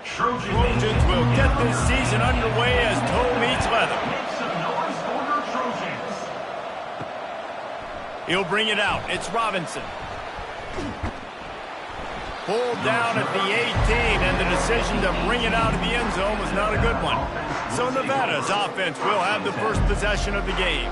Trojans will get this season underway as toe meets leather. He'll bring it out. It's Robinson. Pulled down at the 18, and the decision to bring it out of the end zone was not a good one. So Nevada's offense will have the first possession of the game.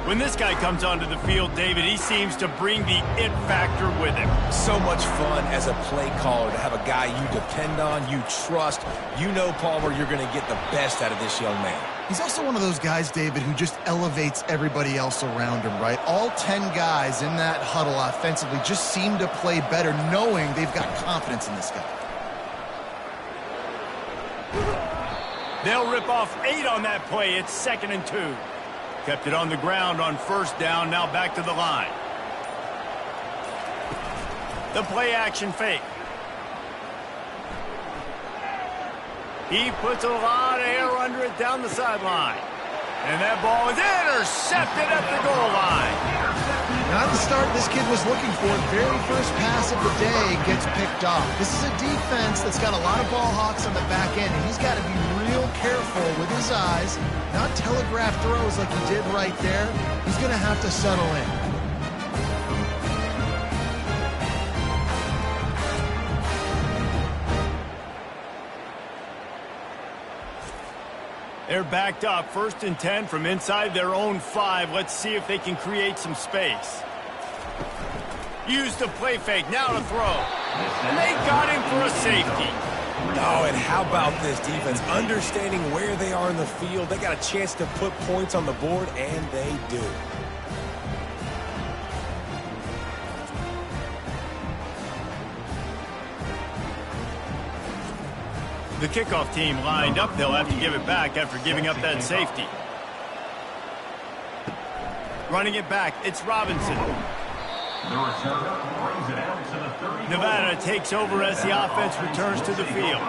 When this guy comes onto the field, David, he seems to bring the it factor with him. So much fun as a play caller to have a guy you depend on, you trust. You know, Palmer, you're going to get the best out of this young man. He's also one of those guys, David, who just elevates everybody else around him, right? All 10 guys in that huddle offensively just seem to play better knowing they've got confidence in this guy. They'll rip off 8 on that play. It's 2nd and 2. Kept it on the ground on first down, now back to the line. The play action fake. He puts a lot of air under it down the sideline. And that ball is intercepted at the goal line. Not the start this kid was looking for. Very first pass of the day gets picked off. This is a defense that's got a lot of ball hawks on the back end, and he's got to be real careful with his eyes, not telegraph throws like he did right there. He's going to have to settle in. They're backed up, 1st and 10 from inside their own 5. Let's see if they can create some space. Use the play fake, now to throw. And they got him for a safety. Oh, and how about this defense? Understanding where they are in the field. They got a chance to put points on the board, and they do. The kickoff team lined up. They'll have to give it back after giving up that safety. Running it back, it's Robinson. Nevada takes over as the offense returns to the field.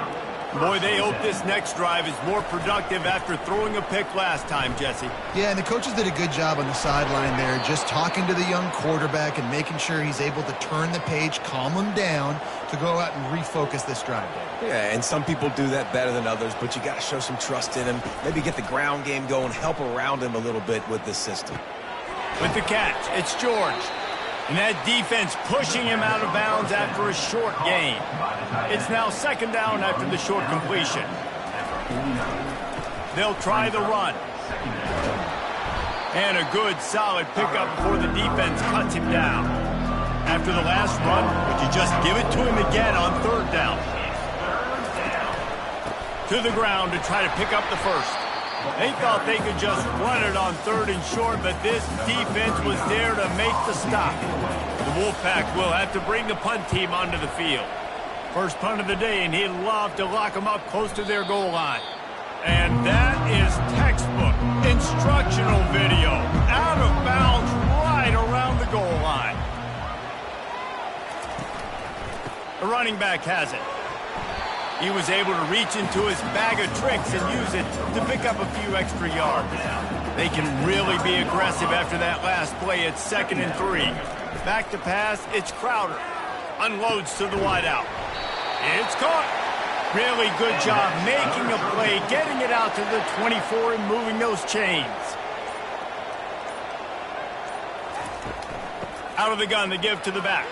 Boy, they hope this next drive is more productive after throwing a pick last time, Jesse. Yeah, and the coaches did a good job on the sideline there, just talking to the young quarterback and making sure he's able to turn the page, calm him down to go out and refocus this drive. Yeah, and some people do that better than others, but you got to show some trust in him. Maybe get the ground game going, help around him a little bit with this system. With the catch, it's George. And that defense pushing him out of bounds after a short gain. It's now 2nd down after the short completion. They'll try the run. And a good, solid pickup before the defense cuts him down. After the last run, would you just give it to him again on 3rd down? To the ground to try to pick up the first. They thought they could just run it on 3rd and short, but this defense was there to make the stop. The Wolfpack will have to bring the punt team onto the field. First punt of the day, and he'd love to lock them up close to their goal line. And that is textbook instructional video. Out of bounds right around the goal line. The running back has it. He was able to reach into his bag of tricks and use it to pick up a few extra yards. They can really be aggressive after that last play. It's 2nd and 3. Back to pass, it's Crowder. Unloads to the wideout. It's caught. Really good job making a play, getting it out to the 24 and moving those chains. Out of the gun, the give to the back.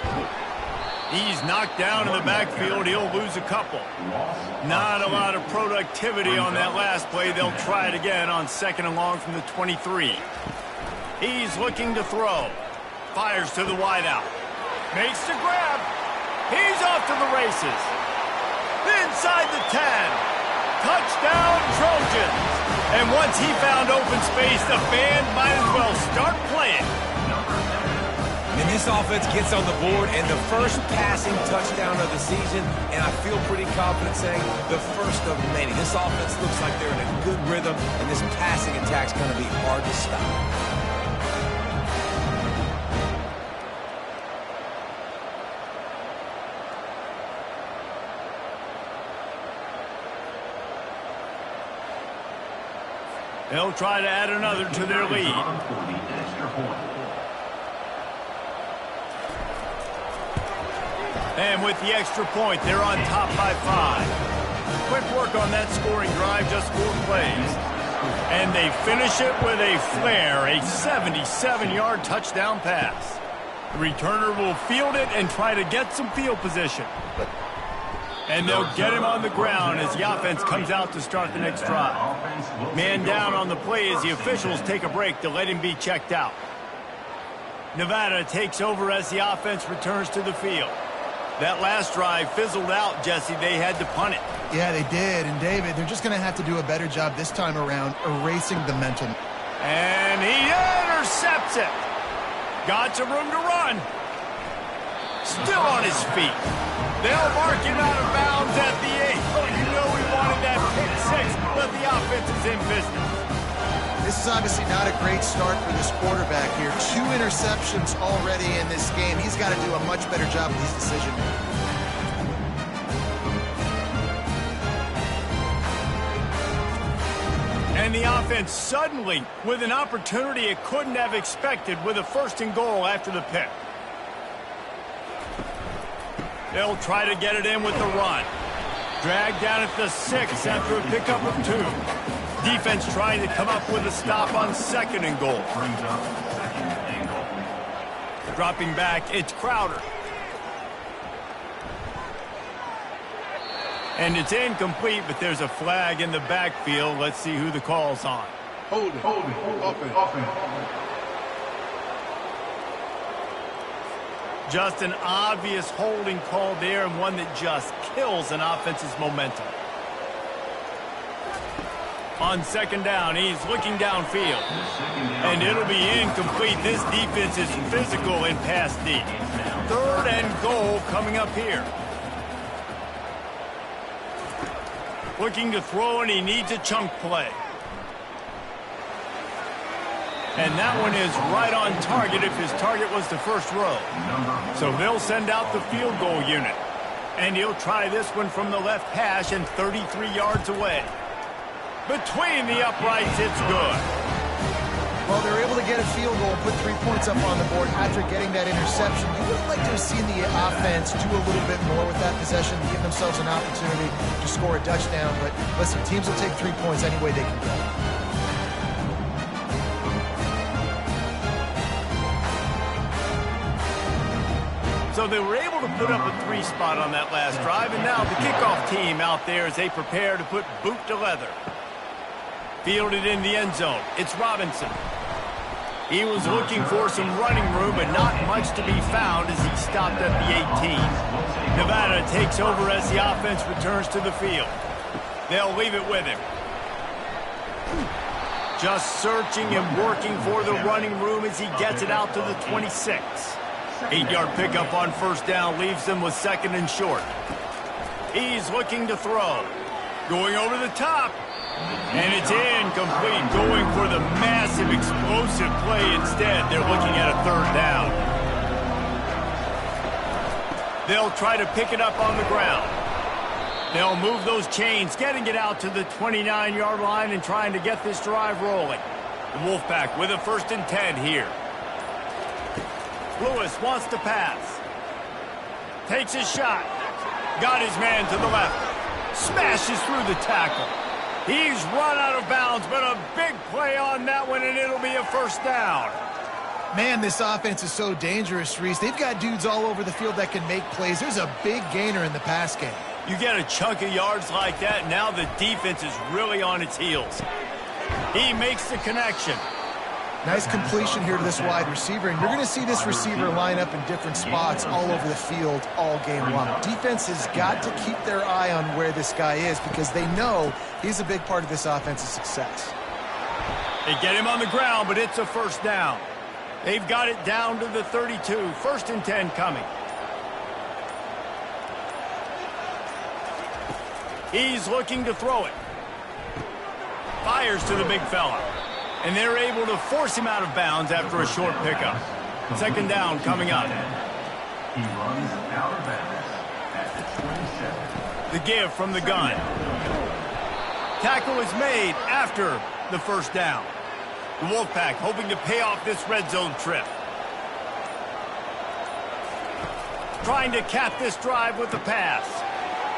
He's knocked down in the backfield. He'll lose a couple. Not a lot of productivity on that last play. They'll try it again on 2nd and long from the 23. He's looking to throw. Fires to the wideout. Makes the grab. He's off to the races. Inside the 10. Touchdown, Trojans. And once he found open space, the band might as well start playing. And this offense gets on the board, and the first passing touchdown of the season, and I feel pretty confident saying the first of many. This offense looks like they're in a good rhythm, and this passing attack's going to be hard to stop. They'll try to add another to their lead. And with the extra point, they're on top by 5. Quick work on that scoring drive, just 4 plays. And they finish it with a flair, a 77-yard touchdown pass. The returner will field it and try to get some field position. And they'll get him on the ground as the offense comes out to start the next drive. Man down on the play as the officials take a break to let him be checked out. Nevada takes over as the offense returns to the field. That last drive fizzled out, Jesse. They had to punt it. Yeah, they did. And, David, they're just going to have to do a better job this time around erasing the mental. And he intercepts it. Got some room to run. Still on his feet. They'll mark him out of bounds at the 8. Oh, you know he wanted that pick 6, but the offense is in business. This is obviously not a great start for this quarterback here. 2 interceptions already in this game. He's got to do a much better job with his decision making. And the offense suddenly with an opportunity it couldn't have expected with a 1st and goal after the pick. They'll try to get it in with the run. Dragged down at the 6 after a pickup of 2. Defense trying to come up with a stop on 2nd and goal. Dropping back, it's Crowder. And it's incomplete, but there's a flag in the backfield. Let's see who the call's on. Hold it. Offense. Just an obvious holding call there, and one that just kills an offense's momentum. On 2nd down, he's looking downfield. And it'll be incomplete. This defense is physical in pass D. 3rd and goal coming up here. Looking to throw, and he needs a chunk play. And that one is right on target if his target was the first row. So they'll send out the field goal unit. And he'll try this one from the left hash and 33 yards away. Between the uprights, it's good. Well, they're able to get a field goal, put 3 points up on the board after getting that interception. You would like to have seen the offense do a little bit more with that possession, give themselves an opportunity to score a touchdown. But listen, teams will take 3 points any way they can go. So they were able to put up a 3 spot on that last drive, and now the kickoff team out there as they prepare to put boot to leather. Fielded in the end zone. It's Robinson. He was looking for some running room, but not much to be found as he stopped at the 18. Nevada takes over as the offense returns to the field. They'll leave it with him. Just searching and working for the running room as he gets it out to the 26. 8-yard pickup on 1st down leaves them with 2nd and short. He's looking to throw. Going over the top. And it's incomplete, going for the massive, explosive play instead. They're looking at a 3rd down. They'll try to pick it up on the ground. They'll move those chains, getting it out to the 29-yard line and trying to get this drive rolling. The Wolfpack with a 1st and 10 here. Lewis wants to pass. Takes a shot. Got his man to the left. Smashes through the tackle. He's run out of bounds, but a big play on that one, and it'll be a 1st down. Man, this offense is so dangerous, Reese. They've got dudes all over the field that can make plays. There's a big gainer in the pass game. You get a chunk of yards like that, now the defense is really on its heels. He makes the connection. Nice completion here to this wide receiver, and you're going to see this receiver line up in different spots all over the field all game long. Defense has got to keep their eye on where this guy is because they know he's a big part of this offense's success. They get him on the ground, but it's a 1st down. They've got it down to the 32. 1st and 10 coming. He's looking to throw it. Fires to the big fella. And they're able to force him out of bounds after a short pickup. 2nd down coming up. He runs out of bounds at the 27. The give from the gun. Tackle is made after the 1st down. The Wolfpack hoping to pay off this red zone trip. Trying to cap this drive with the pass.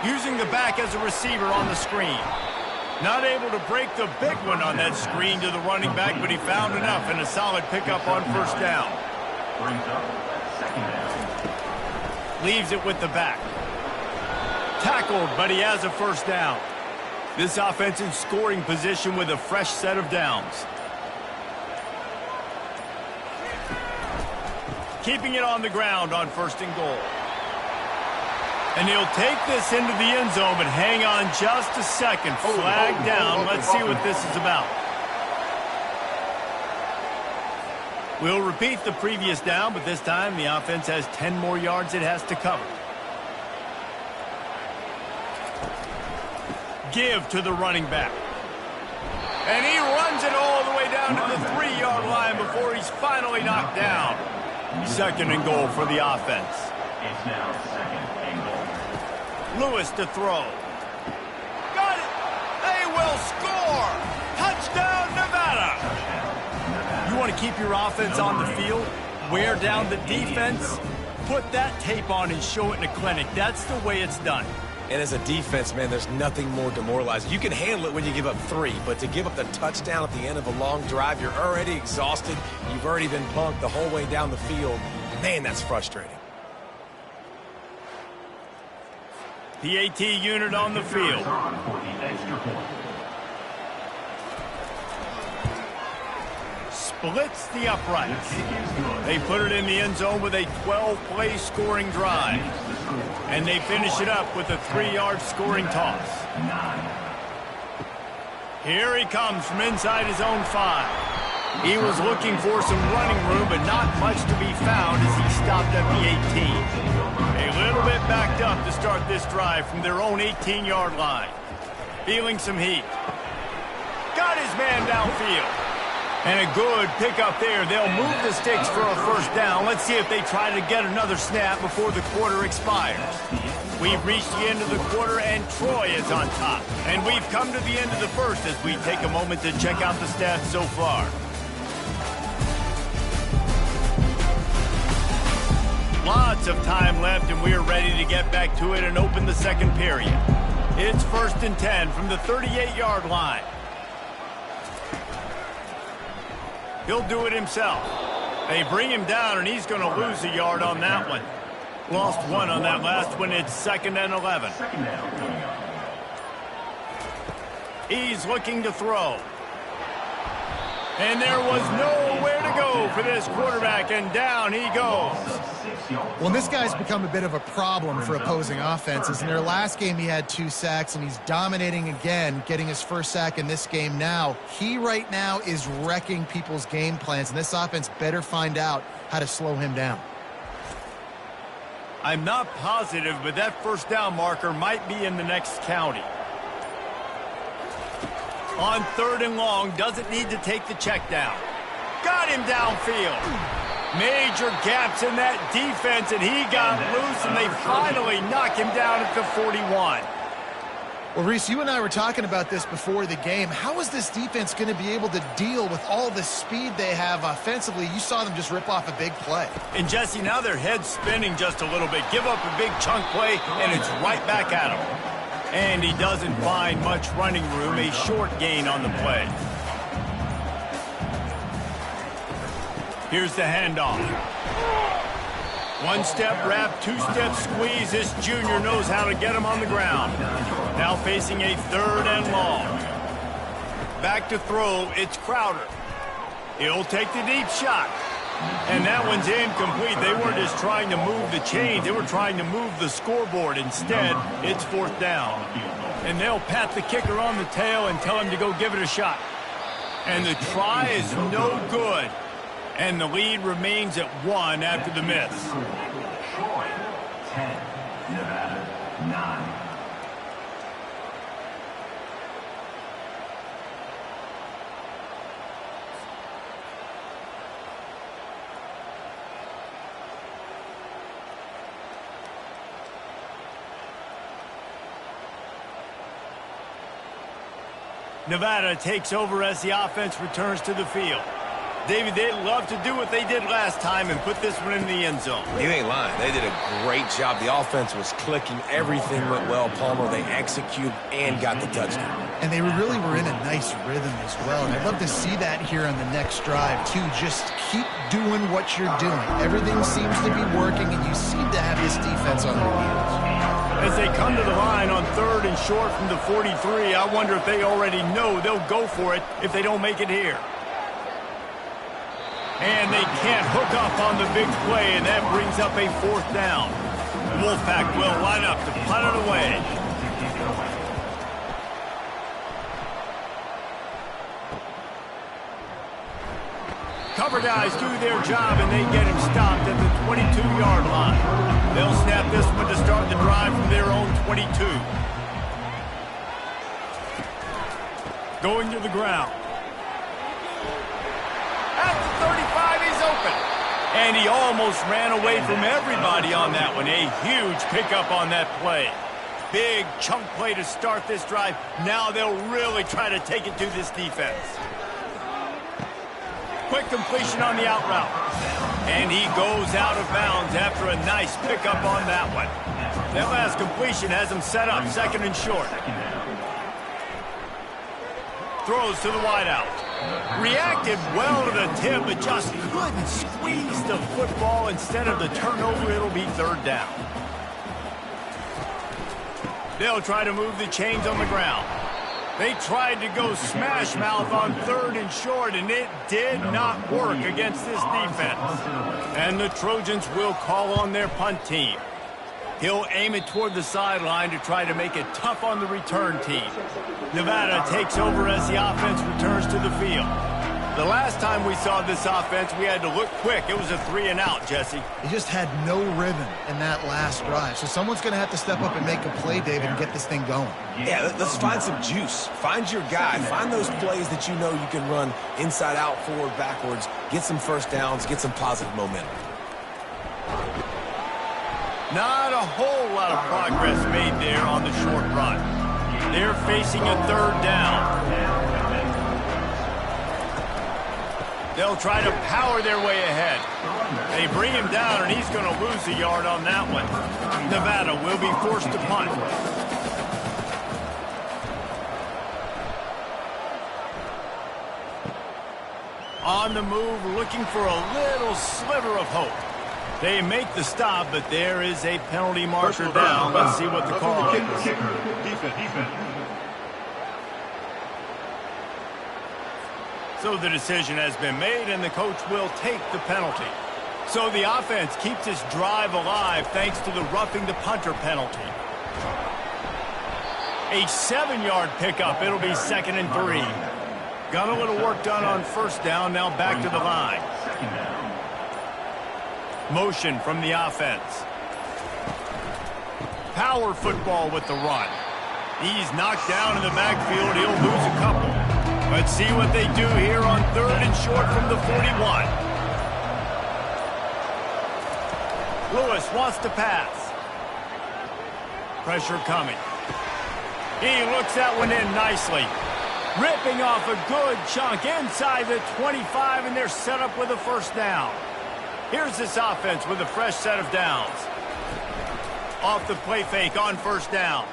Using the back as a receiver on the screen. Not able to break the big one on that screen to the running back, but he found enough and a solid pickup on first down. Brings up second down. Leaves it with the back. Tackled, but he has a first down. This offense in scoring position with a fresh set of downs. Keeping it on the ground on first and goal. And he'll take this into the end zone, but hang on just a second. Flag down. Let's see what this is about. We'll repeat the previous down, but this time the offense has 10 more yards it has to cover. Give to the running back. And he runs it all the way down to the 3-yard line before he's finally knocked down. Second and goal for the offense. It's now second and goal. Lewis to throw. Got it! They will score! Touchdown, Nevada! You want to keep your offense on the field? Wear down the defense? Put that tape on and show it in a clinic. That's the way it's done. And as a defense, man, there's nothing more demoralizing. You can handle it when you give up 3, but to give up the touchdown at the end of a long drive, you're already exhausted. You've already been punked the whole way down the field. Man, that's frustrating. PAT unit on the field. For the extra point. Splits the uprights. They put it in the end zone with a 12-play scoring drive. And they finish it up with a 3-yard scoring toss. Here he comes from inside his own 5. He was looking for some running room, but not much to be found as he stopped at the 18. A little bit backed up to start this drive from their own 18-yard line. Feeling some heat. Got his man downfield. And a good pickup there. They'll move the sticks for a first down. Let's see if they try to get another snap before the quarter expires. We've reached the end of the quarter, and Troy is on top. And we've come to the end of the first as we take a moment to check out the stats so far. Lots of time left, and we're ready to get back to it and open the second period. It's 1st and 10 from the 38-yard line. He'll do it himself. They bring him down, and he's going to lose a yard on that one. Lost 1 on that last one. It's 2nd and 11. He's looking to throw. And there was nowhere to go for this quarterback, and down he goes. Well, this guy's become a bit of a problem for opposing offenses. In their last game, he had 2 sacks, and he's dominating again, getting his first sack in this game now. He right now is wrecking people's game plans, and this offense better find out how to slow him down. I'm not positive, but that first down marker might be in the next county. On 3rd and long, doesn't need to take the check down. Got him downfield. Major gaps in that defense, and he got loose, and they finally knock him down at the 41. Well, Reese, you and I were talking about this before the game. How is this defense going to be able to deal with all the speed they have offensively? You saw them just rip off a big play. And, Jesse, now their head's spinning just a little bit. Give up a big chunk play, and it's right back at him. And he doesn't find much running room, a short gain on the play. Here's the handoff. 1-step wrap, 2-step squeeze. This junior knows how to get him on the ground. Now facing a 3rd and long. Back to throw, it's Crowder. He'll take the deep shot. And that one's incomplete. They weren't just trying to move the chains. They were trying to move the scoreboard. Instead, it's 4th down. And they'll pat the kicker on the tail and tell him to go give it a shot. And the try is no good. And the lead remains at 1 after the miss. Troy, 10. Nevada, 9. Nevada takes over as the offense returns to the field. David, they'd love to do what they did last time and put this one in the end zone. You ain't lying. They did a great job. The offense was clicking. Everything went well. Palmer, they executed and got the touchdown. And they really were in a nice rhythm as well. And I'd love to see that here on the next drive, too. Just keep doing what you're doing. Everything seems to be working, and you seem to have this defense on their heels. As they come to the line on 3rd and short from the 43, I wonder if they already know they'll go for it if they don't make it here. And they can't hook up on the big play, and that brings up a 4th down. Wolfpack will line up to punt it away. Cover guys do their job, and they get him stopped at the 22-yard line. They'll snap this one to start the drive from their own 22. Going to the ground. At the 35, he's open. And he almost ran away from everybody on that one. A huge pickup on that play. Big chunk play to start this drive. Now they'll really try to take it to this defense. Quick completion on the out route. And he goes out of bounds after a nice pickup on that one. That last completion has him set up 2nd and short. Throws to the wideout. Reacted well to the tip, but just couldn't squeeze the football. Instead of the turnover, it'll be 3rd down. They'll try to move the chains on the ground. They tried to go smash mouth on 3rd and short, and it did not work against this defense. And the Trojans will call on their punt team. He'll aim it toward the sideline to try to make it tough on the return team. Nevada takes over as the offense returns to the field. The last time we saw this offense, we had to look quick. It was a 3-and-out, Jesse. He just had no rhythm in that last drive. So someone's going to have to step up and make a play, David, and get this thing going. Yeah, let's find some juice. Find your guy. Find those plays that you know you can run inside out, forward, backwards. Get some first downs. Get some positive momentum. Not a whole lot of progress made there on the short run. They're facing a 3rd down. They'll try to power their way ahead. They bring him down, and he's going to lose a yard on that one. Nevada will be forced to punt. On the move, looking for a little sliver of hope. They make the stop, but there is a penalty marker down. Let's see what the call is. So the decision has been made, and the coach will take the penalty. So the offense keeps this drive alive thanks to the roughing the punter penalty. A 7-yard pickup. It'll be 2nd and 3. Got a little work done on 1st down. Now back to the line. Motion from the offense. Power football with the run. He's knocked down in the backfield. He'll lose a couple. Let's see what they do here on 3rd and short from the 41. Lewis wants to pass. Pressure coming. He looks that one in nicely. Ripping off a good chunk inside the 25, and they're set up with a 1st down. Here's this offense with a fresh set of downs. Off the play fake on 1st down.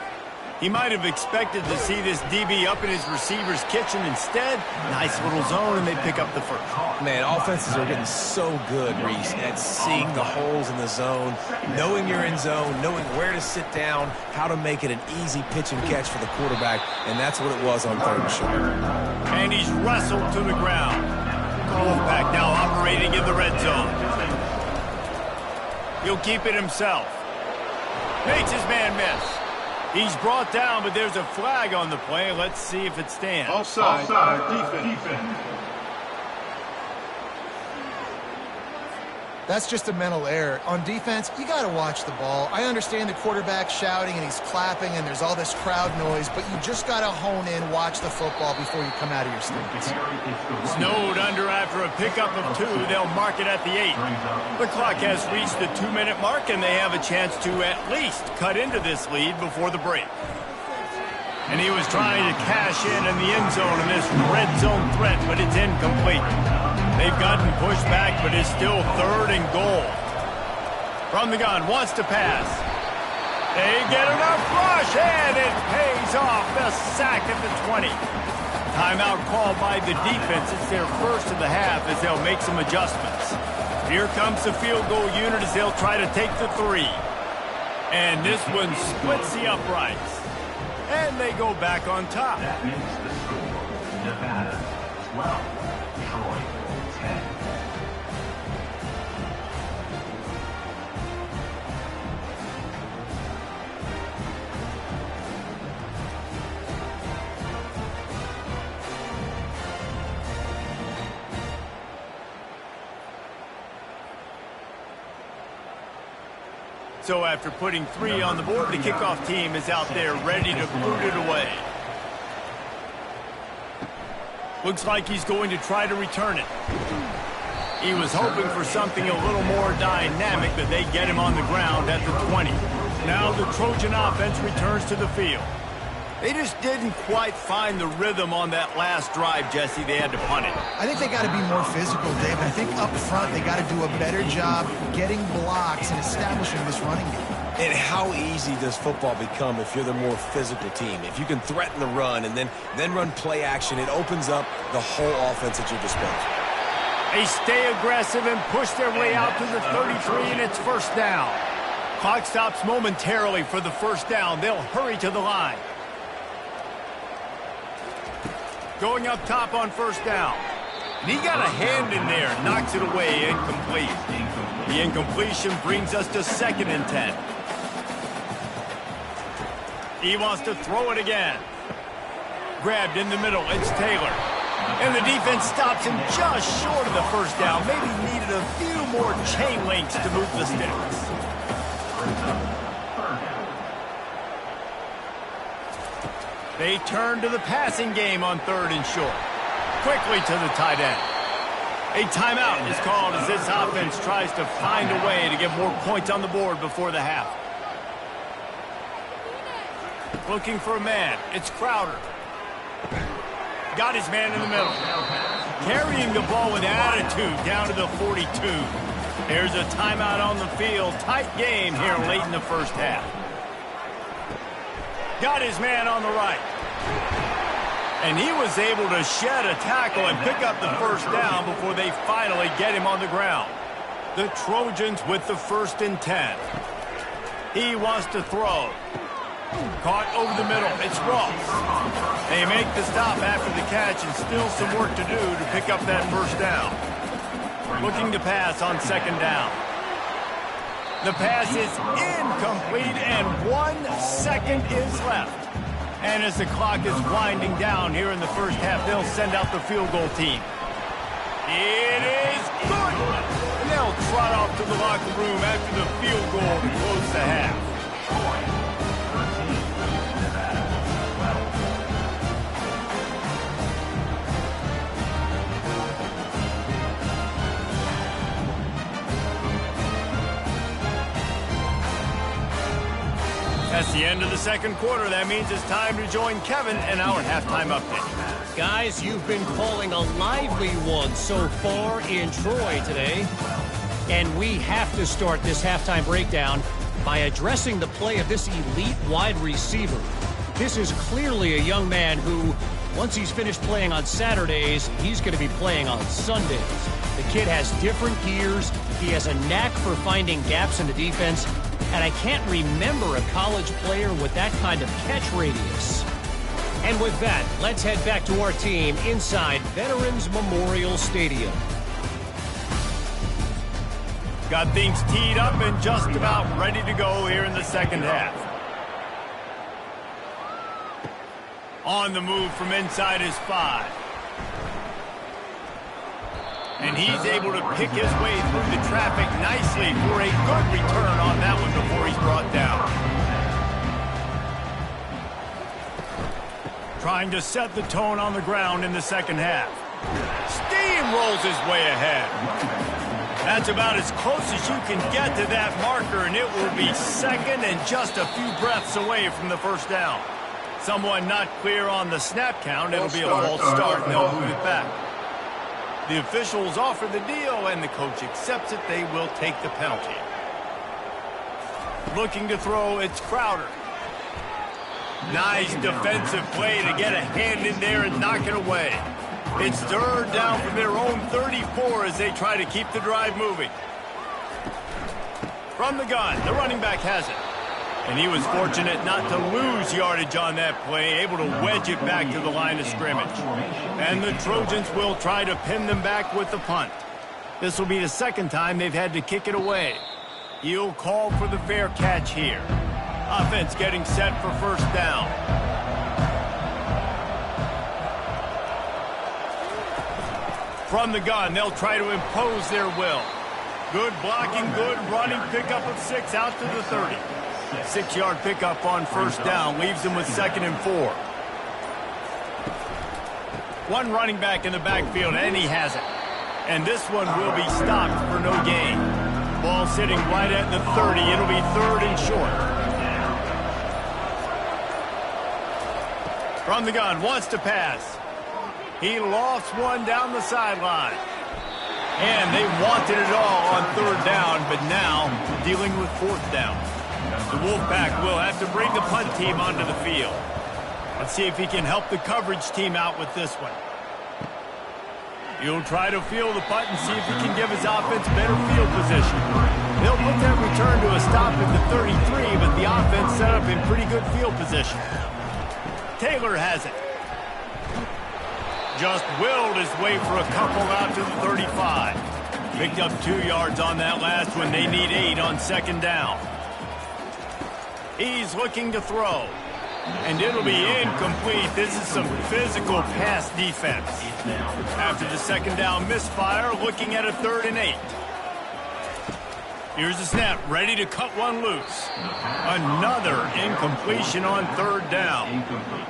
He might have expected to see this DB up in his receiver's kitchen. Instead, nice little zone, and they pick up the 1st. Man, offenses are getting so good, Reese, at seeing the holes in the zone, knowing you're in zone, knowing where to sit down, how to make it an easy pitch and catch for the quarterback, and that's what it was on 3rd and short. And he's wrestled to the ground. Wolfpack now operating in the red zone. He'll keep it himself. Makes his man miss. He's brought down, but there's a flag on the play. Let's see if it stands. Offside. Defense. That's just a mental error. On defense, you got to watch the ball. I understand the quarterback shouting and he's clapping and there's all this crowd noise, but you just got to hone in, watch the football before you come out of your stance. Snowed under after a pickup of 2. They'll mark it at the 8. The clock has reached the 2-minute mark, and they have a chance to at least cut into this lead before the break. And he was trying to cash in the end zone in this red zone threat, but it's incomplete. They've gotten pushed back, but it's still 3rd and goal. From the gun, wants to pass. They get enough rush, and it pays off. The sack at the 20. Timeout called by the defense. It's their first of the half as they'll make some adjustments. Here comes the field goal unit as they'll try to take the 3. And this one splits the uprights. And they go back on top. That makes the score Nevada 12, Troy 10. So after putting 3 on the board, the kickoff team is out there ready to boot it away. Looks like he's going to try to return it. He was hoping for something a little more dynamic, but they get him on the ground at the 20. Now the Trojan offense returns to the field. They just didn't quite find the rhythm on that last drive, Jesse. They had to punt it. I think they got to be more physical, Dave. I think up front they got to do a better job getting blocks and establishing this running game. And how easy does football become if you're the more physical team? If you can threaten the run and then run play action, it opens up the whole offense at your disposal. They stay aggressive and push their way out to the 33, and it's first down. Clock stops momentarily for the first down. They'll hurry to the line. Going up top on first down. And he got a hand in there, knocks it away, incomplete. The incompletion brings us to 2nd and 10. He wants to throw it again. Grabbed in the middle, it's Taylor. And the defense stops him just short of the first down. Maybe needed a few more chain links to move the sticks. They turn to the passing game on 3rd and short. Quickly to the tight end. A timeout is called as this offense tries to find a way to get more points on the board before the half. Looking for a man. It's Crowder. Got his man in the middle. Carrying the ball with attitude down to the 42. There's a timeout on the field. Tight game here late in the first half. Got his man on the right. And he was able to shed a tackle and pick up the first down before they finally get him on the ground. The Trojans with the 1st and 10. He wants to throw. Caught over the middle. It's Ross. They make the stop after the catch and still some work to do to pick up that first down. Looking to pass on 2nd down. The pass is incomplete, and 1 second is left. And as the clock is winding down here in the first half, they'll send out the field goal team. It is good! And they'll trot off to the locker room after the field goal to close the half. That's the end of the 2nd quarter. That means it's time to join Kevin in our halftime update. Guys, you've been calling a lively one so far in Troy today. And we have to start this halftime breakdown by addressing the play of this elite wide receiver. This is clearly a young man who, once he's finished playing on Saturdays, he's going to be playing on Sundays. The kid has different gears. He has a knack for finding gaps in the defense. And I can't remember a college player with that kind of catch radius. And with that, let's head back to our team inside Veterans Memorial Stadium. Got things teed up and just about ready to go here in the 2nd half. On the move from inside his 5. And he's able to pick his way through the traffic nicely for a good return on that one before he's brought down. Trying to set the tone on the ground in the 2nd half. Steamrolls his way ahead. That's about as close as you can get to that marker, and it will be 2nd and just a few breaths away from the first down. Someone not clear on the snap count. It'll be a false start, and they'll move it back. The officials offer the deal, and the coach accepts it. They will take the penalty. Looking to throw, it's Crowder. Nice defensive play to get a hand in there and knock it away. It's third down from their own 34 as they try to keep the drive moving. From the gun, the running back has it. And he was fortunate not to lose yardage on that play, able to wedge it back to the line of scrimmage. And the Trojans will try to pin them back with the punt. This will be the second time they've had to kick it away. He'll call for the fair catch here. Offense getting set for first down. From the gun, they'll try to impose their will. Good blocking, good running, pickup of 6 out to the 30. 6-yard pickup on first down, leaves them with 2nd and 4. One running back in the backfield, and he has it. And this one will be stopped for no gain. Ball sitting right at the 30. It'll be 3rd and short. From the gun, wants to pass. He lost one down the sideline. And they wanted it all on 3rd down, but now dealing with 4th down. The Wolfpack will have to bring the punt team onto the field. Let's see if he can help the coverage team out with this one. He'll try to field the punt and see if he can give his offense better field position. They'll put that return to a stop at the 33, but the offense set up in pretty good field position. Taylor has it. Just willed his way for a couple out to the 35. Picked up 2 yards on that last one. They need 8 on 2nd down. He's looking to throw. And it'll be incomplete. This is some physical pass defense. After the 2nd down misfire, looking at a 3rd and 8. Here's the snap, ready to cut one loose. Another incompletion on 3rd down.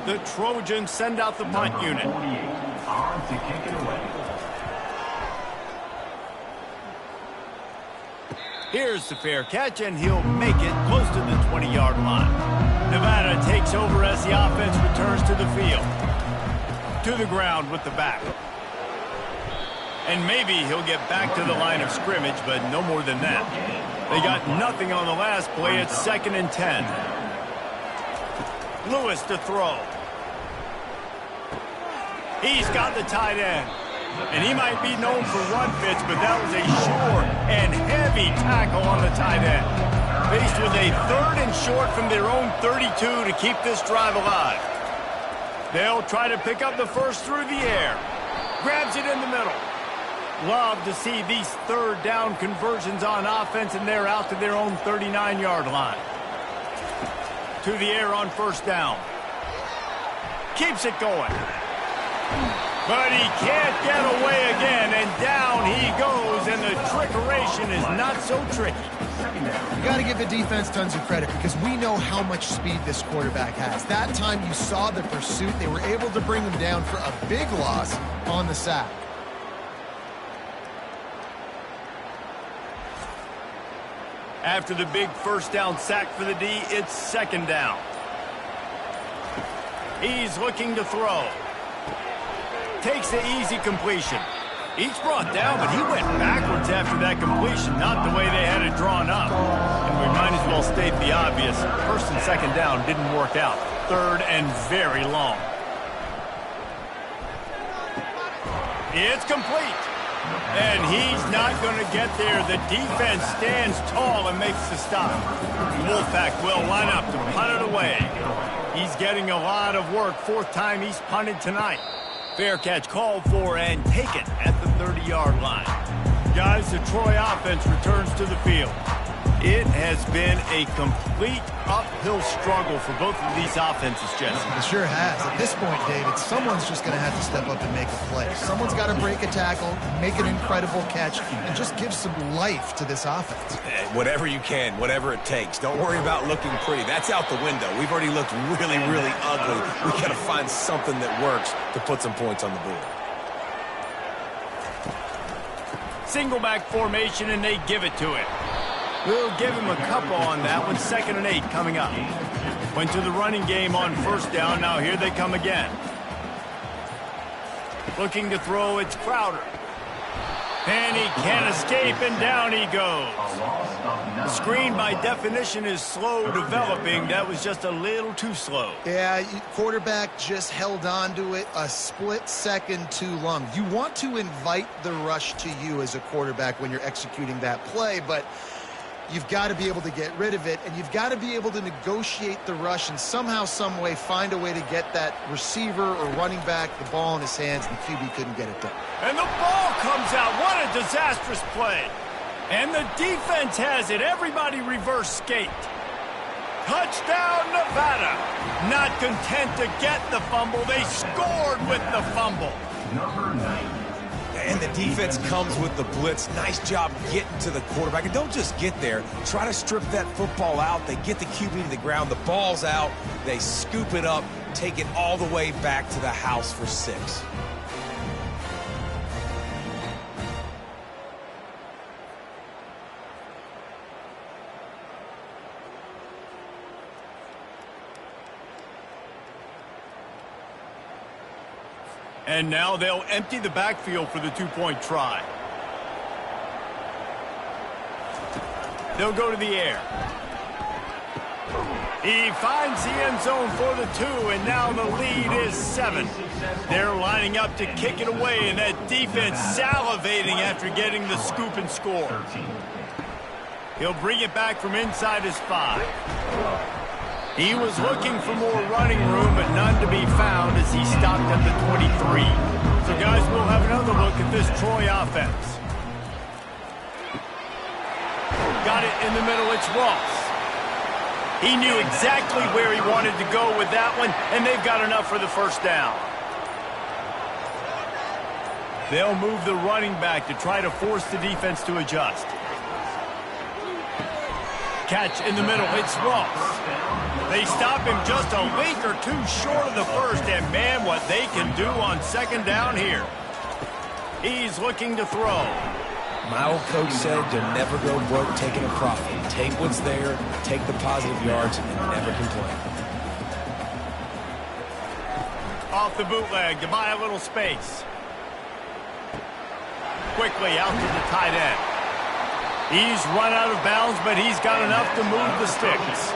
The Trojans send out the punt unit. To kick it away. Here's the fair catch, and he'll make it close to the 20-yard line. Nevada takes over as the offense returns to the field. To the ground with the back. And maybe he'll get back to the line of scrimmage, but no more than that. They got nothing on the last play. It's 2nd and 10. Lewis to throw. He's got the tight end. And he might be known for run fits, but that was a sure and heavy tackle on the tight end. Faced with a 3rd and short from their own 32 to keep this drive alive. They'll try to pick up the first through the air. Grabs it in the middle. Love to see these 3rd down conversions on offense, and they're out to their own 39-yard line. To the air on first down. Keeps it going. But he can't get away again, and down he goes, and the trickeration is not so tricky. You got to give the defense tons of credit because we know how much speed this quarterback has. That time you saw the pursuit. They were able to bring him down for a big loss on the sack. After the big first down sack for the D, it's 2nd down. He's looking to throw. Takes the easy completion. Each brought down, but he went backwards after that completion, not the way they had it drawn up. And we might as well state the obvious. 1st and 2nd down didn't work out. 3rd and very long. It's complete. And he's not going to get there. The defense stands tall and makes the stop. Wolfpack will line up to punt it away. He's getting a lot of work. 4th time he's punted tonight. Fair catch called for and taken at the 30-yard line. Guys, the Troy offense returns to the field. It has been a complete uphill struggle for both of these offenses, Jesse. It sure has. At this point, David, someone's just going to have to step up and make a play. Someone's got to break a tackle, make an incredible catch, and just give some life to this offense. Whatever you can, whatever it takes. Don't worry about looking pretty. That's out the window. We've already looked really, really ugly. We got to find something that works to put some points on the board. Single back formation, and they give it to him. We'll give him a couple on that one. 2nd and 8 coming up. Went to the running game on first down. Now here they come again. Looking to throw, it's Crowder. And he can't escape, and down he goes. The screen, by definition, is slow developing. That was just a little too slow. Yeah, quarterback just held on to it a split second too long. You want to invite the rush to you as a quarterback when you're executing that play, but you've got to be able to get rid of it, and you've got to be able to negotiate the rush and somehow, some way find a way to get that receiver or running back the ball in his hands, and the QB couldn't get it done. And the ball comes out. What a disastrous play. And the defense has it. Everybody reverse skate. Touchdown, Nevada. Not content to get the fumble. They scored with the fumble. Number 9. And the defense comes with the blitz. Nice job getting to the quarterback. And don't just get there. Try to strip that football out. They get the QB to the ground. The ball's out. They scoop it up, take it all the way back to the house for 6. And now they'll empty the backfield for the two-point try. They'll go to the air. He finds the end zone for the 2, and now the lead is 7. They're lining up to kick it away, and that defense salivating after getting the scoop and score. He'll bring it back from inside his 5. He was looking for more running room, but none to be found as he stopped at the 23. So, guys, we'll have another look at this Troy offense. Got it in the middle. It's Ross. He knew exactly where he wanted to go with that one, and they've got enough for the first down. They'll move the running back to try to force the defense to adjust. Catch in the middle. It's Ross. They stop him just a link or two short of the first, and man, what they can do on second down here. He's looking to throw. My old coach said you'll never go broke taking a profit. Take what's there, take the positive yards, and never complain. Off the bootleg to buy a little space. Quickly out to the tight end. He's run out of bounds, but he's got enough to move the sticks.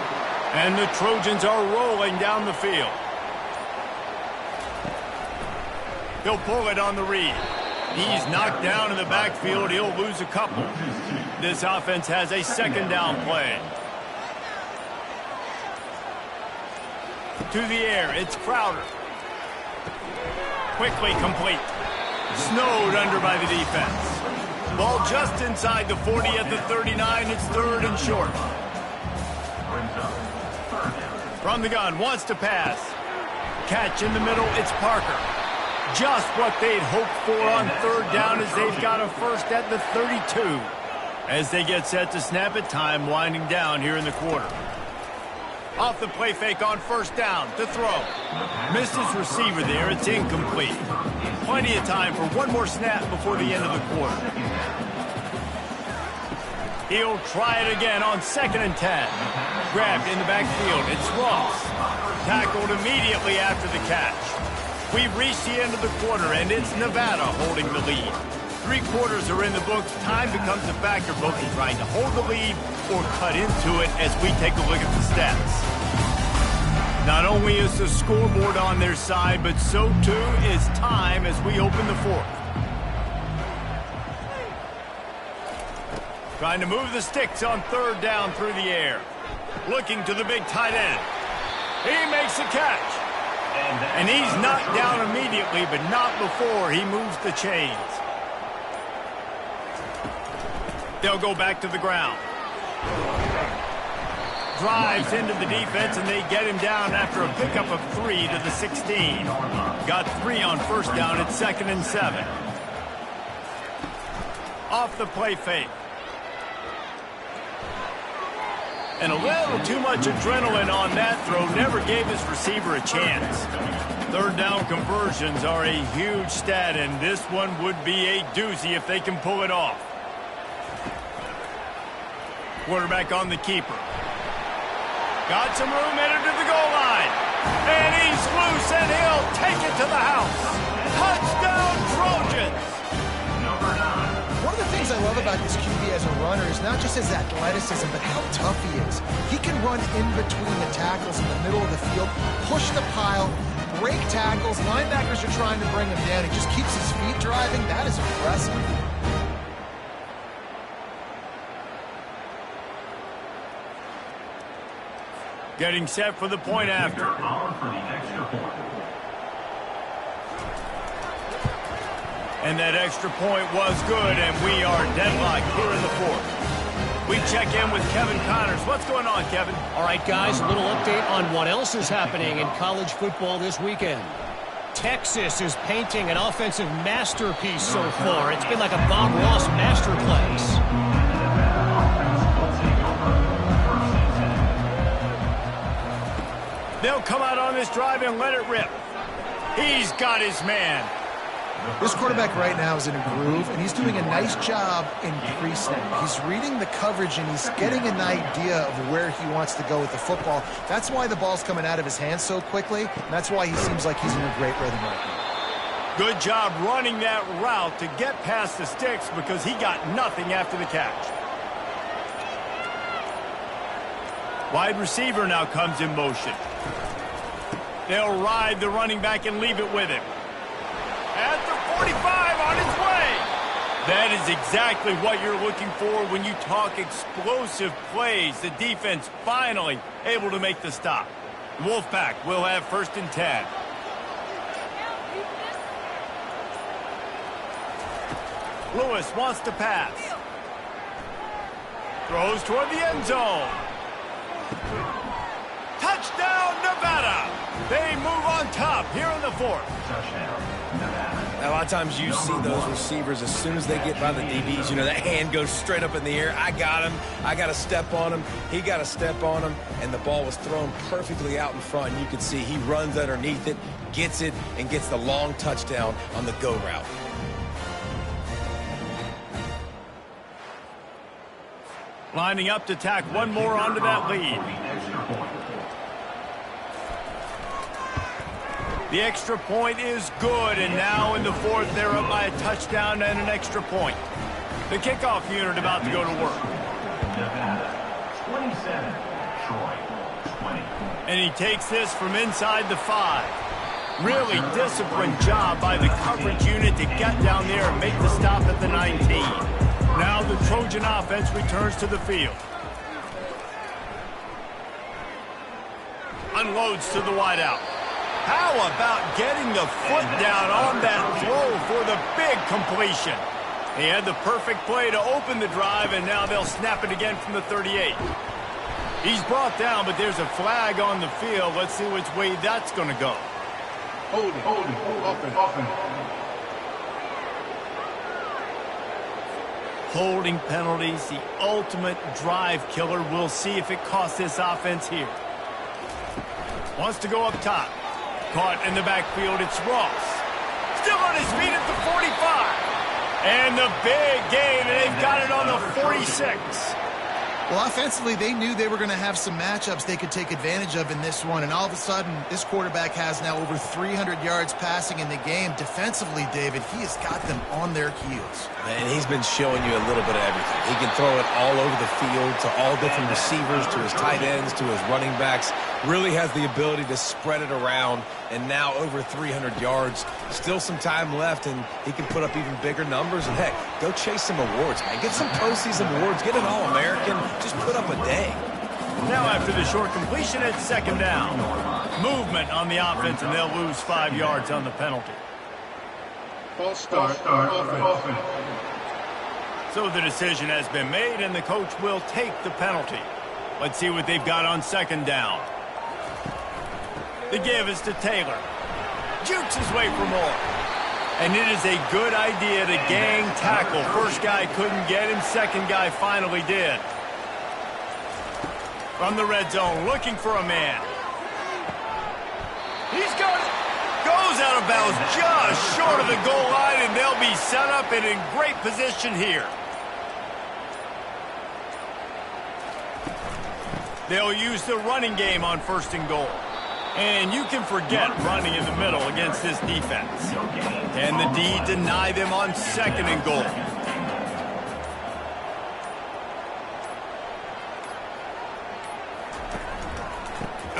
And the Trojans are rolling down the field. He'll pull it on the read. He's knocked down in the backfield. He'll lose a couple. This offense has a second down play. To the air, it's Crowder. Quickly complete. Snowed under by the defense. Ball just inside the 40 at the 39. It's third and short. From the gun, wants to pass. Catch in the middle, it's Parker. Just what they'd hoped for on third down as they've got a first at the 32. As they get set to snap it, time winding down here in the quarter. Off the play fake on first down to throw. Missed his receiver there, it's incomplete. Plenty of time for one more snap before the end of the quarter. He'll try it again on 2nd and 10. Grabbed in the backfield. It's Ross. Tackled immediately after the catch. We've reached the end of the quarter, and it's Nevada holding the lead. 3 quarters are in the books. Time becomes a factor, both in trying to hold the lead or cut into it as we take a look at the stats. Not only is the scoreboard on their side, but so too is time as we open the 4th. Trying to move the sticks on third down through the air. Looking to the big tight end. He makes the catch. And he's knocked down immediately, but not before he moves the chains. They'll go back to the ground. Drives into the defense, and they get him down after a pickup of 3 to the 16. Got 3 on first down at 2nd and 7. Off the play fake. And a little too much adrenaline on that throw. Never gave his receiver a chance. Third down conversions are a huge stat, and this one would be a doozy if they can pull it off. Quarterback on the keeper. Got some room headed to the goal line. And he's loose, and he'll take it to the house. Touchdown, Trojans! Number 9. about this QB as a runner is not just his athleticism, but how tough he is. He can run in between the tackles in the middle of the field, push the pile, break tackles. Linebackers are trying to bring him down. He just keeps his feet driving. That is impressive. Getting set for the point after. And that extra point was good, and we are deadlocked here in the fourth. We check in with Kevin Connors. What's going on, Kevin? All right, guys, a little update on what else is happening in college football this weekend. Texas is painting an offensive masterpiece so far. It's been like a Bob Ross masterclass. They'll come out on this drive and let it rip. He's got his man. This quarterback right now is in a groove, and he's doing a nice job in pre-snap. He's reading the coverage, and he's getting an idea of where he wants to go with the football. That's why the ball's coming out of his hands so quickly, and that's why he seems like he's in a great rhythm right now. Good job running that route to get past the sticks because he got nothing after the catch. Wide receiver now comes in motion. They'll ride the running back and leave it with him. At the 45 on his way. That is exactly what you're looking for when you talk explosive plays. The defense finally able to make the stop. Wolfpack will have 1st and 10. Lewis wants to pass. Throws toward the end zone. Touchdown, Nevada. They move on top here in the fourth. Now, a lot of times you see those receivers, as soon as they get by the DBs, you know, that hand goes straight up in the air. I got him. I got to step on him. He got to step on him. And the ball was thrown perfectly out in front. And you can see he runs underneath it, gets it, and gets the long touchdown on the go route. Lining up to tack one more onto that lead. The extra point is good, and now in the fourth, they're up by a touchdown and an extra point. The kickoff unit about to go to work. Nevada, 27, Troy, 20. And he takes this from inside the 5. Really disciplined job by the coverage unit to get down there and make the stop at the 19. Now the Trojan offense returns to the field. Unloads to the wideout. How about getting the foot down on that throw for the big completion? He had the perfect play to open the drive, and now they'll snap it again from the 38. He's brought down, but there's a flag on the field. Let's see which way that's going to go. Hold it, open. Holding penalties, the ultimate drive killer. We'll see if it costs this offense here. Wants to go up top. Caught in the backfield, it's Ross. Still on his feet at the 45. And the big gain, and they've got it on the 46. Well, offensively, they knew they were going to have some matchups they could take advantage of in this one, and all of a sudden, this quarterback has now over 300 yards passing in the game. Defensively, David, he has got them on their heels. And he's been showing you a little bit of everything. He can throw it all over the field to all different receivers, to his tight ends, to his running backs. Really has the ability to spread it around, and now over 300 yards. Still some time left, and he can put up even bigger numbers. And, heck, go chase some awards, man. Get some postseason awards. Get an All-American. Just put up a day. Now after the short completion, it's 2nd down. Movement on the offense, and they'll lose 5 yards on the penalty. False start, offense. So the decision has been made, and the coach will take the penalty. Let's see what they've got on 2nd down. The give is to Taylor. Jukes his way for more. And it is a good idea to gang tackle. First guy couldn't get him. Second guy finally did. From the red zone, looking for a man. He's got it. Goes out of bounds just short of the goal line, and they'll be set up and in great position here. They'll use the running game on 1st and goal. And you can forget running in the middle against this defense. And the D deny them on 2nd and goal.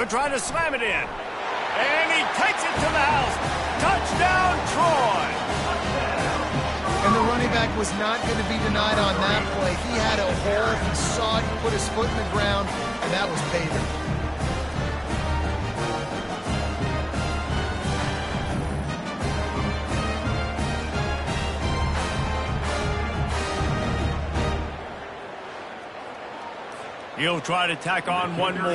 They're trying to slam it in. And he takes it to the house. Touchdown, Troy. And the running back was not going to be denied on that play. He had a hole. He saw it. He put his foot in the ground, and that was paving. He'll try to tack on one more.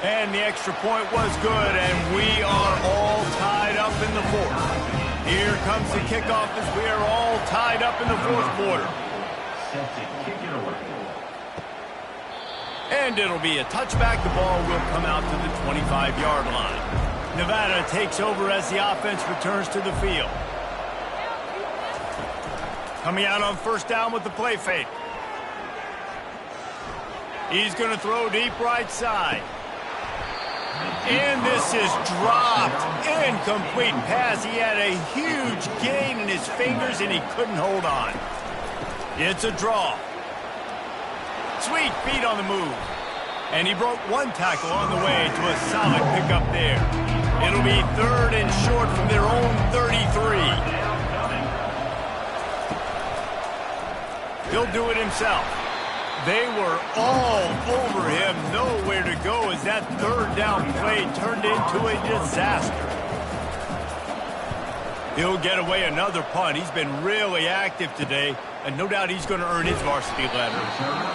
And the extra point was good, and we are all tied up in the fourth. Here comes the kickoff as we are all tied up in the fourth quarter. And it'll be a touchback. The ball will come out to the 25-yard line. Nevada takes over as the offense returns to the field. Coming out on first down with the play fake. He's going to throw deep right side. And this is dropped. Incomplete pass. He had a huge gain in his fingers, and he couldn't hold on. It's a draw. Sweet feet on the move. And he broke one tackle on the way to a solid pickup there. It'll be 3rd and short from their own 33. He'll do it himself. They were all over him, nowhere to go as that 3rd down play turned into a disaster. He'll get away another punt. He's been really active today, and no doubt he's going to earn his varsity letter.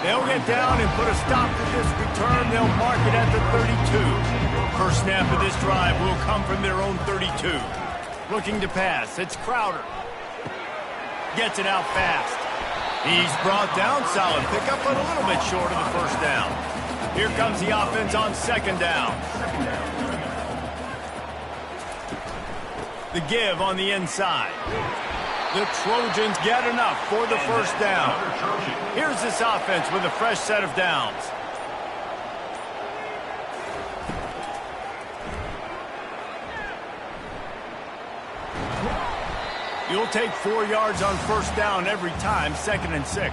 They'll get down and put a stop to this return. They'll mark it at the 32. First snap of this drive will come from their own 32. Looking to pass. It's Crowder. Gets it out fast. He's brought down, solid pickup, but a little bit short of the first down. Here comes the offense on 2nd down. The give on the inside. The Trojans get enough for the first down. Here's this offense with a fresh set of downs. You'll take 4 yards on first down every time, 2nd and 6.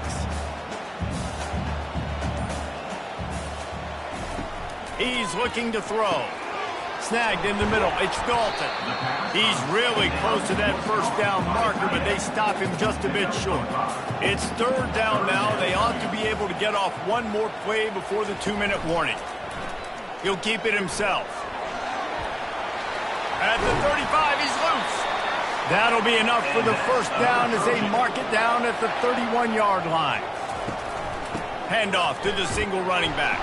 He's looking to throw. Snagged in the middle. It's Dalton. He's really close to that first down marker, but they stop him just a bit short. It's 3rd down now. They ought to be able to get off one more play before the 2-minute warning. He'll keep it himself. At the 35, he's loose. That'll be enough for the first down as they mark it down at the 31-yard line. Handoff to the single running back.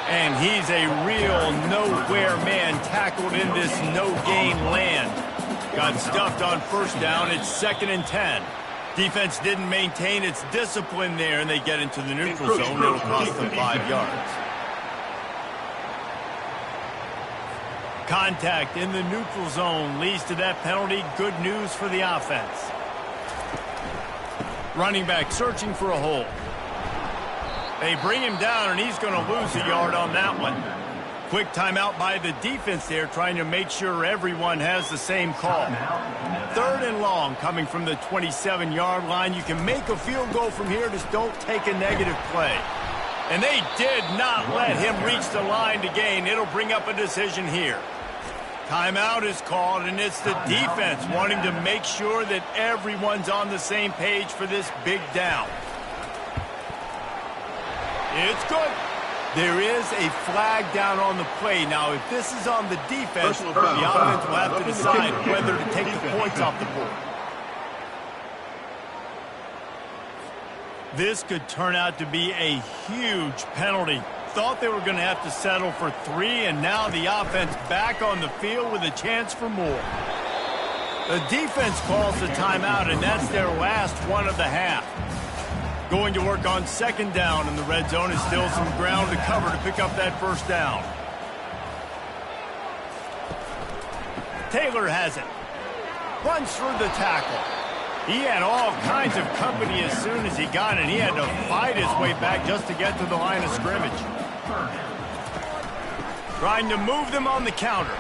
And he's a real nowhere man tackled in this no-gain land. Got stuffed on first down. It's 2nd and 10. Defense didn't maintain its discipline there, and they get into the neutral zone. It'll cost them 5 yards. Contact in the neutral zone leads to that penalty. Good news for the offense. Running back searching for a hole. They bring him down, and he's going to lose a yard on that one. Quick timeout by the defense there, trying to make sure everyone has the same call. 3rd and long coming from the 27-yard line. You can make a field goal from here, just don't take a negative play. And they did not let him reach the line to gain. It'll bring up a decision here. Timeout is called, and it's the defense wanting to make sure that everyone's on the same page for this big down. It's good. There is a flag down on the play. Now, if this is on the defense, the offense will have to decide whether to take the points off the board. This could turn out to be a huge penalty. Thought they were going to have to settle for 3, and now the offense back on the field with a chance for more. The defense calls the timeout, and that's their last one of the half. Going to work on 2nd down, and the red zone is still some ground to cover to pick up that first down. Taylor has it. Runs through the tackle. He had all kinds of company as soon as he got it. He had to fight his way back just to get to the line of scrimmage. Trying to move them on the counter.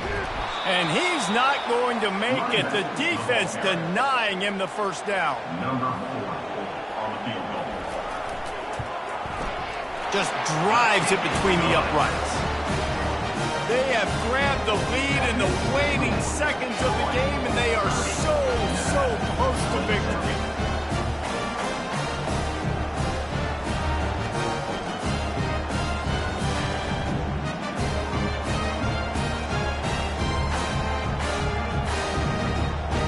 And he's not going to make it. The defense denying him the first down. just drives it between the uprights. They have grabbed the lead in the waning seconds of the game, and they are so close to victory.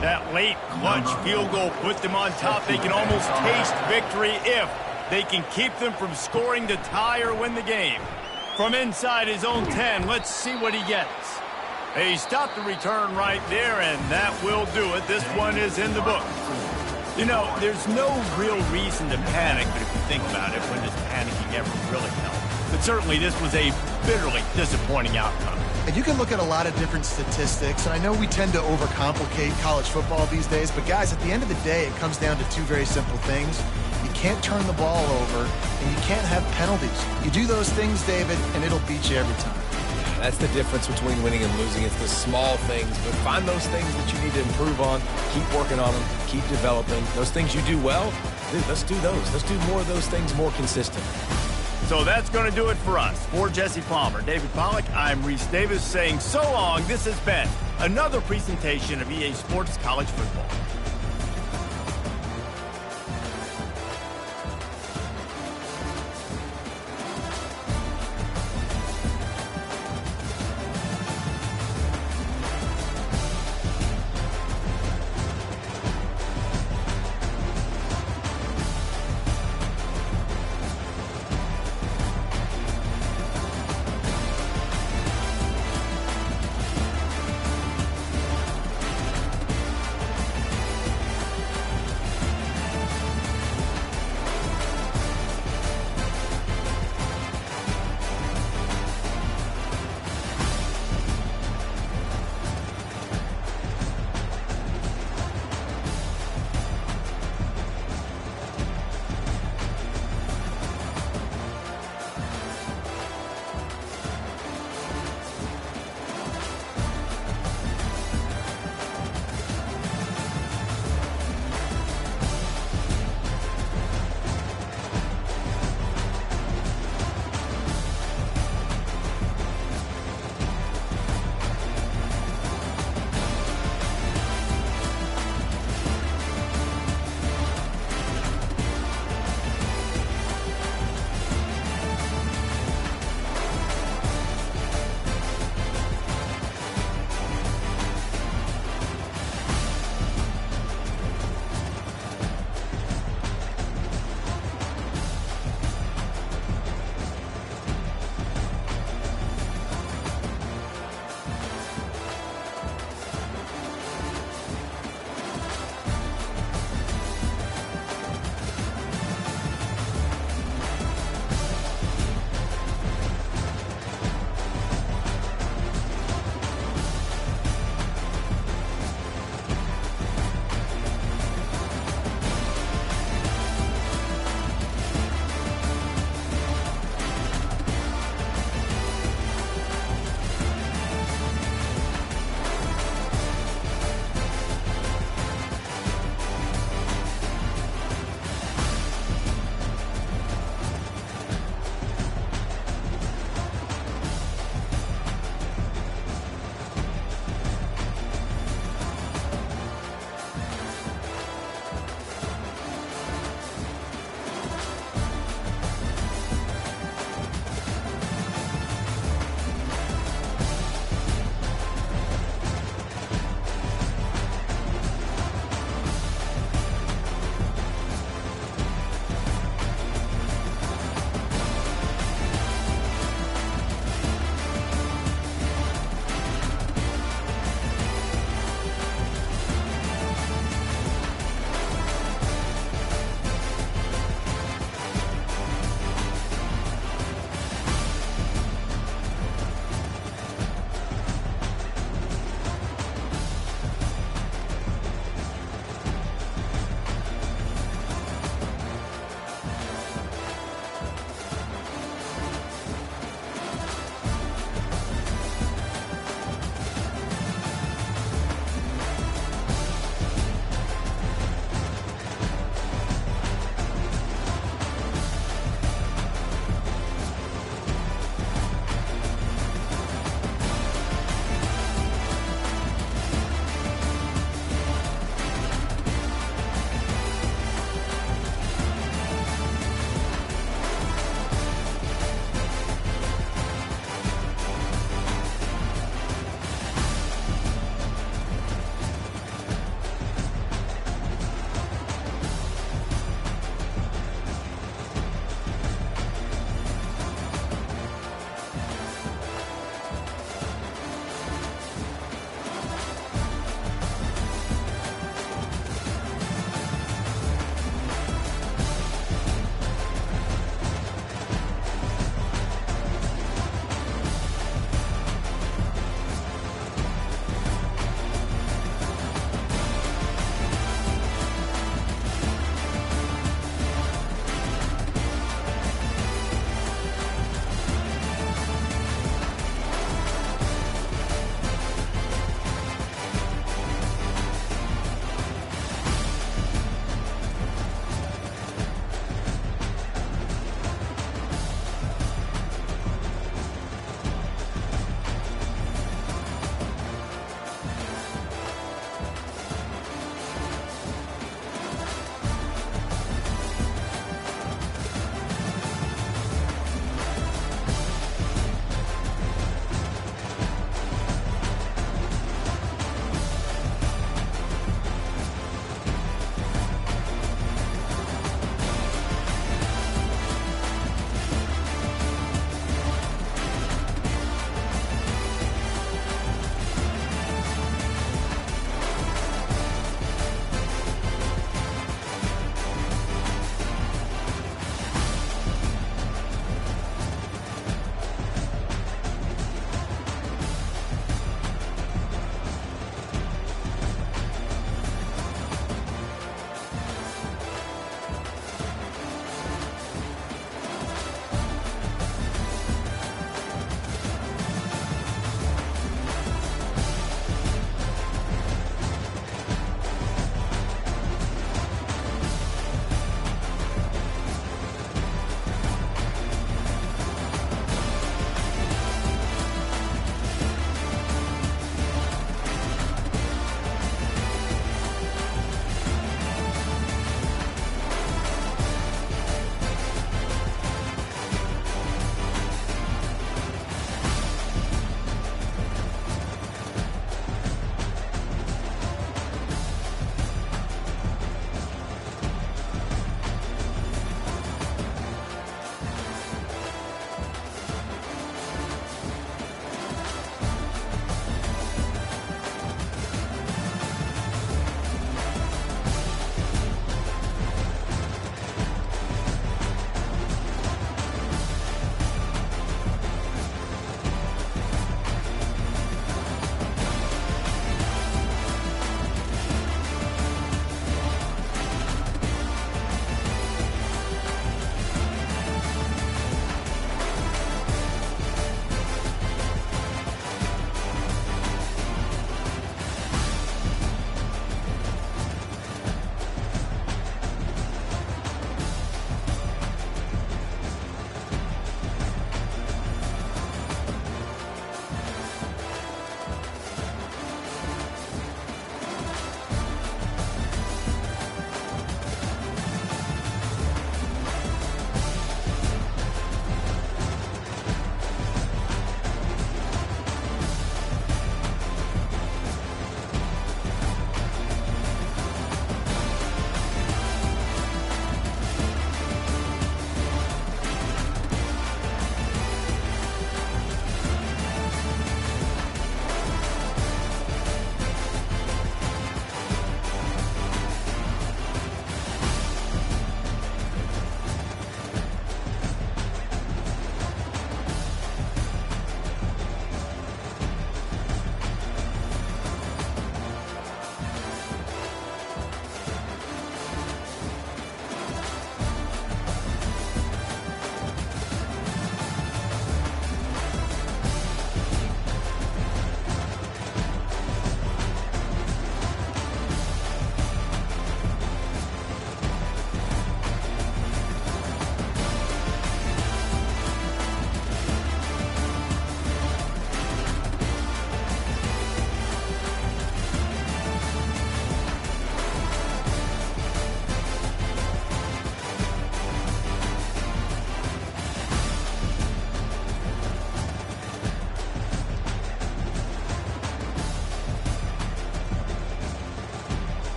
That late clutch field goal put them on top. They can almost taste victory if they can keep them from scoring to tie or win the game. From inside his own 10, let's see what he gets. He stopped the return right there, and that will do it. This one is in the book. You know, there's no real reason to panic, but if you think about it, when does panicking ever really help? But certainly this was a bitterly disappointing outcome. And you can look at a lot of different statistics, and I know we tend to overcomplicate college football these days, but guys, at the end of the day, it comes down to two very simple things. You can't turn the ball over, and you can't have penalties. You do those things, David, and it'll beat you every time. That's the difference between winning and losing. It's the small things, but find those things that you need to improve on. Keep working on them. Keep developing. Those things you do well, dude, let's do those. Let's do more of those things more consistent. So that's going to do it for us. For Jesse Palmer, David Pollack, I'm Reese Davis saying so long. This has been another presentation of EA Sports College Football.